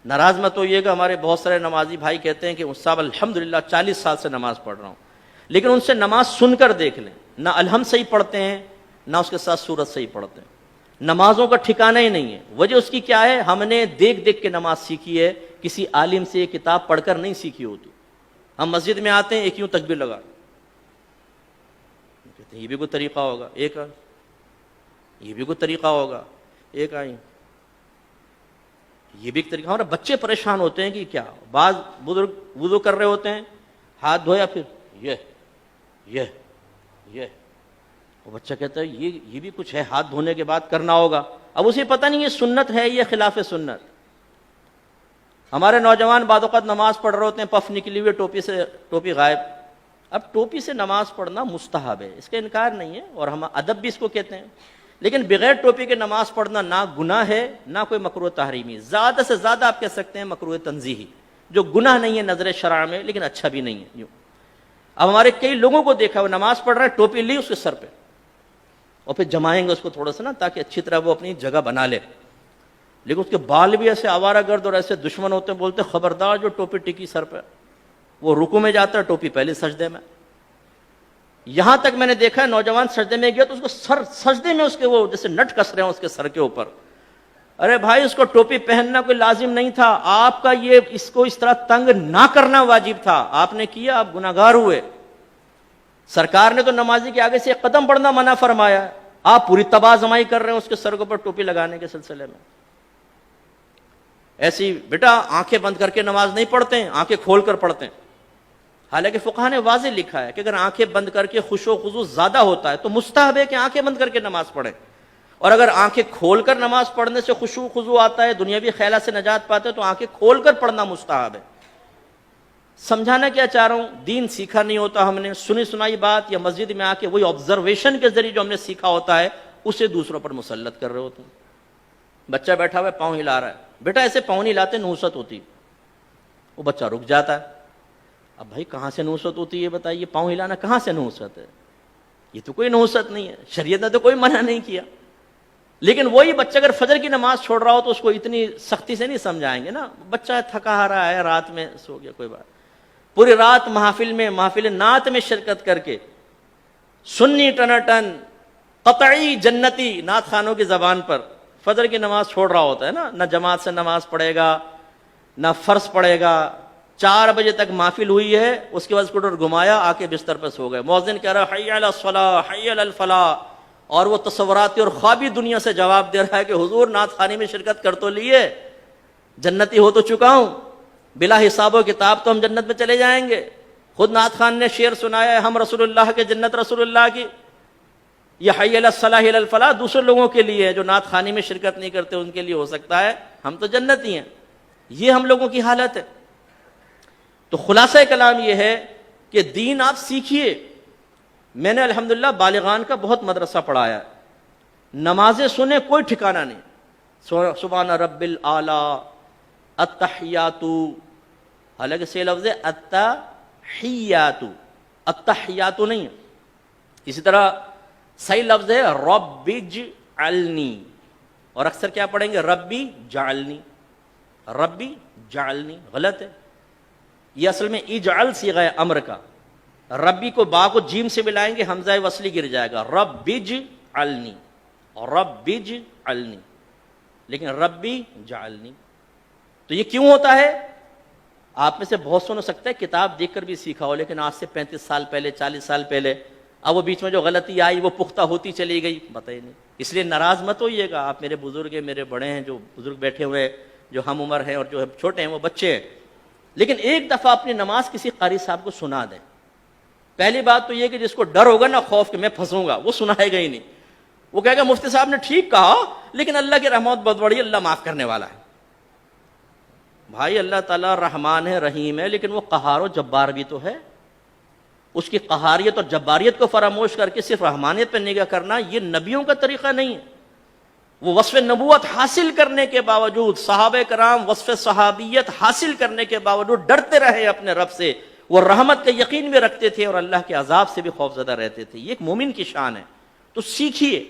ناراض مت ہوئیے گا، ہمارے بہت سارے نمازی بھائی کہتے ہیں کہ صاحب الحمدللہ 40 سال سے نماز پڑھ رہا ہوں، لیکن ان سے نماز سن کر دیکھ لیں، نہ الحمد صحیح پڑھتے ہیں نہ اس کے ساتھ سورت صحیح پڑھتے ہیں، نمازوں کا ٹھکانہ ہی نہیں ہے۔ وجہ اس کی کیا ہے؟ ہم نے دیکھ دیکھ کے نماز سیکھی ہے، کسی عالم سے کتاب پڑھ کر نہیں سیکھی ہوتی۔ ہم مسجد میں آتے ہیں ایک یوں تکبیر لگا، کہتے ہیں یہ بھی کوئی طریقہ ہوگا، ایک یہ بھی کوئی طریقہ ہوگا، ایک آئی یہ بھی ایک طریقہ۔ ہمارے بچے پریشان ہوتے ہیں کہ کیا، بعض بزرگ وضو کر رہے ہوتے ہیں، ہاتھ دھویا پھر یہ وہ بچہ کہتا ہے یہ بھی کچھ ہے، ہاتھ دھونے کے بعد کرنا ہوگا۔ اب اسے پتہ نہیں یہ سنت ہے یا خلاف سنت۔ ہمارے نوجوان بعض اوقات نماز پڑھ رہے ہوتے ہیں، پف نکلی ہوئی ٹوپی غائب۔ اب ٹوپی سے نماز پڑھنا مستحب ہے، اس کا انکار نہیں ہے، اور ہم ادب بھی اس کو کہتے ہیں، لیکن بغیر ٹوپی کے نماز پڑھنا نہ گناہ ہے نہ کوئی مکروہ تحریمی، زیادہ سے زیادہ آپ کہہ سکتے ہیں مکروہ تنزیہی، جو گناہ نہیں ہے نظر شرع میں لیکن اچھا بھی نہیں ہے یوں۔ اب ہمارے کئی لوگوں کو دیکھا وہ نماز پڑھ رہا ہے، ٹوپی لی اس کے سر پہ، اور پھر جمائیں گے اس کو تھوڑا سا نا تاکہ اچھی طرح وہ اپنی جگہ بنا لے، لیکن اس کے بال بھی ایسے آوارہ گرد اور ایسے دشمن ہوتے ہیں، بولتے خبردار جو ٹوپی ٹکی سر پہ، وہ رکوع میں جاتا ہے ٹوپی پہلے سجدے میں۔ یہاں تک میں نے دیکھا ہے نوجوان سجدے میں گیا تو اس کو سجدے میں اس کے وہ جیسے نٹ کس رہے ہیں اس کے سر کے اوپر۔ ارے بھائی اس کو ٹوپی پہننا کوئی لازم نہیں تھا، آپ کا یہ اس کو اس طرح تنگ نہ کرنا واجب تھا، آپ نے کیا، آپ گناہگار ہوئے۔ سرکار نے تو نمازی کے آگے سے ایک قدم بڑھنا منع فرمایا، آپ پوری تباہ زمائی کر رہے ہیں اس کے سر کے اوپر ٹوپی لگانے کے سلسلے میں۔ ایسی بیٹا آنکھیں بند کر کے نماز نہیں پڑھتے ہیں، آنکھیں کھول کر پڑھتے ہیں۔ حالانکہ فقہ نے واضح لکھا ہے کہ اگر آنکھیں بند کر کے خشوع و خضوع زیادہ ہوتا ہے تو مستحب ہے کہ آنکھیں بند کر کے نماز پڑھیں، اور اگر آنکھیں کھول کر نماز پڑھنے سے خشوع و خضوع آتا ہے، دنیاوی خیالات سے نجات پاتے تو آنکھیں کھول کر پڑھنا مستحب ہے۔ سمجھانا کیا چاہ رہا ہوں، دین سیکھا نہیں ہوتا ہم نے، سنی سنائی بات یا مسجد میں آ کے وہی آبزرویشن کے ذریعے جو ہم نے سیکھا ہوتا ہے اسے دوسروں پر مسلط کر رہے ہوتے ہیں۔ بچہ بیٹھا ہوا ہے پاؤں ہلا رہا ہے، بیٹا ایسے پاؤں نہیں ہلاتے، نحوست ہوتی، وہ بچہ رک جاتا ہے۔ اب بھائی کہاں سے نحوست ہوتی ہے یہ بتائیے، پاؤں ہلانا کہاں سے نحوست ہے؟ یہ تو کوئی نحوست نہیں ہے، شریعت نے تو کوئی منع نہیں کیا۔ لیکن وہی بچہ اگر فجر کی نماز چھوڑ رہا ہو تو اس کو اتنی سختی سے نہیں سمجھائیں گے نا، بچہ تھکا رہا ہے، رات میں سو گیا، کوئی بات، پوری رات محافل نعت میں شرکت کر کے سنی ٹناٹن قطعی جنتی نعت خانوں کی زبان پر فجر کی نماز چھوڑ رہا ہوتا ہے نا، نہ جماعت سے نماز پڑھے گا نہ فرض پڑھے گا، 4 بجے تک محفل ہوئی ہے، اس کے بعد اسکوٹر گھمایا، آ کے بستر پر سو گئے، مؤذن کہہ رہا ہے حی علی الصلاۃ حی علی الفلاح، اور وہ تصوراتی اور خوابی دنیا سے جواب دے رہا ہے کہ حضور نعت خوانی میں شرکت کر تو لیے، جنتی ہو تو چکا ہوں، بلا حساب و کتاب تو ہم جنت میں چلے جائیں گے۔ خود نعت خان نے شعر سنایا ہے، ہم رسول اللہ کے جنت رسول اللہ کی، یہ حی علی الصلاح حی علی الفلاح دوسرے لوگوں کے لیے ہے جو نعت خوانی میں شرکت نہیں کرتے، ان کے لیے ہو سکتا ہے، ہم تو جنتی ہیں۔ یہ ہم لوگوں کی حالت ہے۔ تو خلاصہ کلام یہ ہے کہ دین آپ سیکھیے۔ میں نے الحمدللہ بالغان کا بہت مدرسہ پڑھایا، نمازیں سنیں کوئی ٹھکانہ نہیں، سبحان رب الاعلی، التحیات، حالانکہ صحیح لفظ ہے التحیات، التحیات نہیں ہے۔ اسی طرح صحیح لفظ ہے رب اجعلنی، اور اکثر کیا پڑھیں گے ربی جعلنی، ربی جعلنی، غلط ہے۔ یہ اصل میں اجعل صیغہ امر کا، ربی کو با کو جیم سے ملائیں گے حمزہ وصلی گر جائے گا، رب اجعلنی، رب اجعلنی، لیکن ربی جعلنی۔ تو یہ کیوں ہوتا ہے؟ آپ میں سے بہت سو ہو سکتا ہے کتاب دیکھ کر بھی سیکھا ہو، لیکن آج سے 35 سال پہلے 40 سال پہلے، اب وہ بیچ میں جو غلطی آئی وہ پختہ ہوتی چلی گئی، بتائیے نہیں۔ اس لیے ناراض مت ہوئیے گا، آپ میرے بزرگ ہیں، میرے بڑے ہیں، جو بزرگ بیٹھے ہوئے جو ہم عمر ہیں اور جو چھوٹے ہیں وہ بچے ہیں، لیکن ایک دفعہ اپنی نماز کسی قاری صاحب کو سنا دیں۔ پہلی بات تو یہ کہ جس کو ڈر ہوگا نا، خوف کہ میں پھنسوں گا، وہ سنائے گا ہی نہیں، وہ کہے گا مفتی صاحب نے ٹھیک کہا لیکن اللہ کی رحمت بہت بڑی، اللہ معاف کرنے والا ہے۔ بھائی اللہ تعالیٰ رحمان ہے، رحیم ہے، لیکن وہ قہار و جبار بھی تو ہے۔ اس کی قہاریت اور جباریت کو فراموش کر کے صرف رحمانیت پہ نگاہ کرنا یہ نبیوں کا طریقہ نہیں ہے۔ وہ وصف نبوت حاصل کرنے کے باوجود، صحابہ کرام وصف صحابیت حاصل کرنے کے باوجود ڈرتے رہے اپنے رب سے، وہ رحمت کا یقین بھی رکھتے تھے اور اللہ کے عذاب سے بھی خوف زدہ رہتے تھے۔ یہ ایک مومن کی شان ہے، تو سیکھیے۔